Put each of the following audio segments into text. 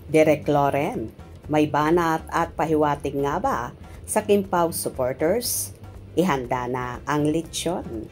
Direk Loren, may banat at pahiwatig nga ba sa Kim Pao supporters? Ihanda na ang lechon.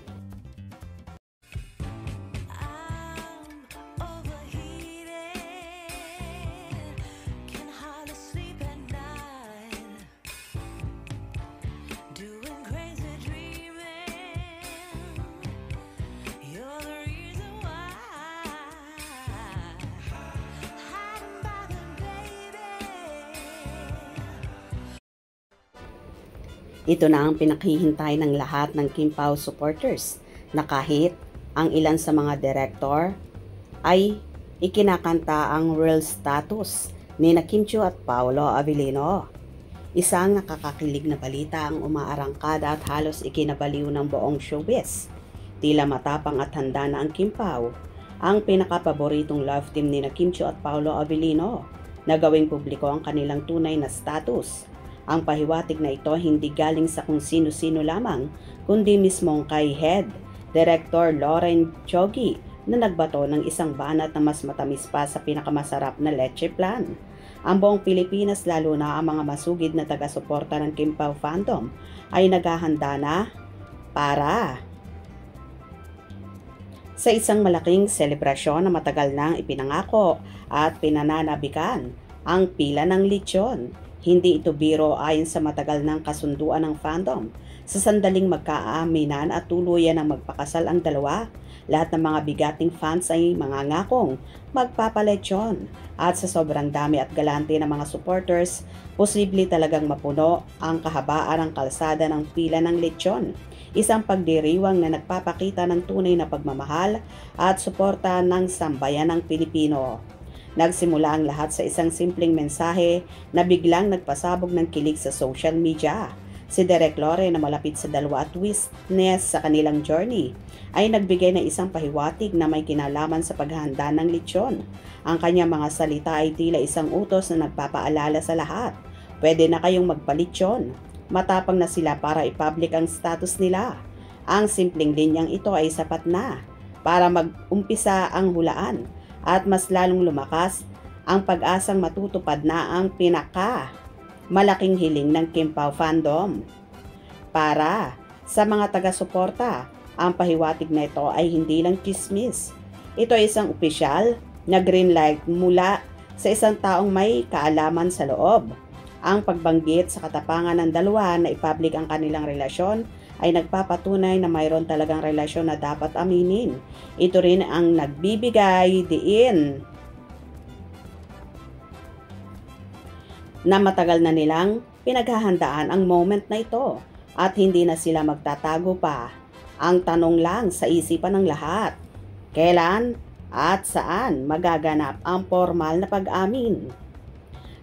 Ito na ang pinaghihintay ng lahat ng Kim Pao supporters na kahit ang ilan sa mga direktor ay ikinakanta ang real status ni Kim Chiu at Paolo Abilino. Isang nakakakilig na balita ang umaarangkada at halos ikinabaliw ng buong showbiz. Tila matapang at handa na ang Kim Pao, ang pinakapaboritong love team ni Kim Chiu at Paolo Abilino, na gawing publiko ang kanilang tunay na status. Ang pahiwatig na ito hindi galing sa kung sino-sino lamang, kundi mismong kay Head Director Loren Choggy na nagbato ng isang banat na mas matamis pa sa pinakamasarap na leche plan. Ang buong Pilipinas, lalo na ang mga masugid na taga-suporta ng Kim Pao fandom, ay naghahanda na para sa isang malaking selebrasyon na matagal nang ipinangako at pinananabikan, ang pila ng lechon. Hindi ito biro ayon sa matagal ng kasunduan ng fandom. Sa sandaling magkaaminan at tuluyan ng magpakasal ang dalawa, lahat ng mga bigating fans ay mangangakong magpapalechon. At sa sobrang dami at galante ng mga supporters, posible talagang mapuno ang kahabaan ng kalsada ng pila ng lechon. Isang pagdiriwang na nagpapakita ng tunay na pagmamahal at suporta ng sambayan ng Pilipino. Nagsimula ang lahat sa isang simpleng mensahe na biglang nagpasabog ng kilig sa social media. Si Direk Loren, na malapit sa dalawa at witness sa kanilang journey, ay nagbigay ng isang pahiwatig na may kinalaman sa paghahanda ng lechon. Ang kanyang mga salita ay tila isang utos na nagpapaalala sa lahat. Pwede na kayong magpalechon. Matapang na sila para i-public ang status nila. Ang simpleng linyang ito ay sapat na para mag-umpisa ang hulaan at mas lalong lumakas ang pag-asang matutupad na ang malaking hiling ng Kim Pao fandom. Para sa mga taga-suporta, ang pahiwatig na ito ay hindi lang chismis. Ito ay isang opisyal na green light mula sa isang taong may kaalaman sa loob. Ang pagbanggit sa katapangan ng dalawa na ipublic ang kanilang relasyon ay nagpapatunay na mayroon talagang relasyon na dapat aminin. Ito rin ang nagbibigay diin na matagal na nilang pinaghahandaan ang moment na ito at hindi na sila magtatago pa. Ang tanong lang sa isipan ng lahat, kailan at saan magaganap ang formal na pag-amin?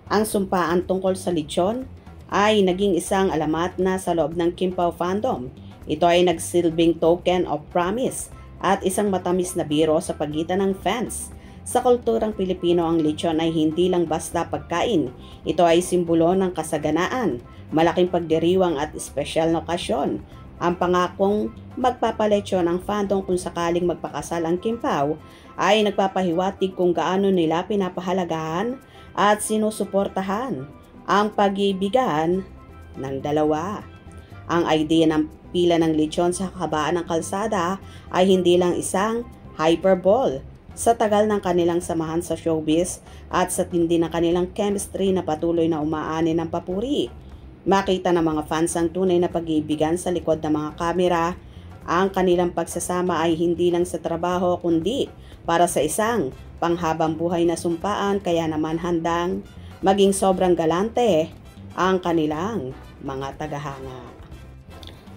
Ang sumpaan tungkol sa lechon ay naging isang alamat na sa loob ng Kim Pao fandom. Ito ay nagsilbing token of promise at isang matamis na biro sa pagitan ng fans. Sa kulturang Pilipino, ang lechon ay hindi lang basta pagkain. Ito ay simbolo ng kasaganaan, malaking pagdiriwang at espesyal na okasyon. Ang pangakong magpapalechon ang fandom kung sakaling magpakasal ang Kim Pao ay nagpapahiwatig kung gaano nila pinapahalagahan at sinusuportahan ang pag-ibigan ng dalawa. Ang idea ng pila ng lechon sa kahabaan ng kalsada ay hindi lang isang hyperbole. Sa tagal ng kanilang samahan sa showbiz at sa tindi ng kanilang chemistry na patuloy na umaani ng papuri, makita ng mga fans ang tunay na pag-iibigan sa likod ng mga kamera. Ang kanilang pagsasama ay hindi lang sa trabaho kundi para sa isang panghabang buhay na sumpaan, kaya naman handang maging sobrang galante ang kanilang mga tagahanga.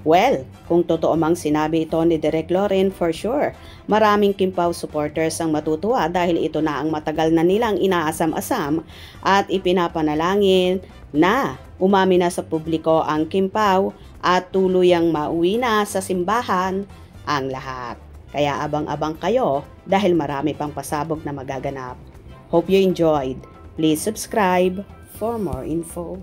Well, kung totoo mang sinabi ito ni Direk Loren, for sure, maraming Kim Pao supporters ang matutuwa dahil ito na ang matagal na nilang inaasam-asam at ipinapanalangin na umami na sa publiko ang Kim Pao at tuluyang mauwi na sa simbahan ang lahat. Kaya abang-abang kayo dahil marami pang pasabog na magaganap. Hope you enjoyed. Please subscribe for more info.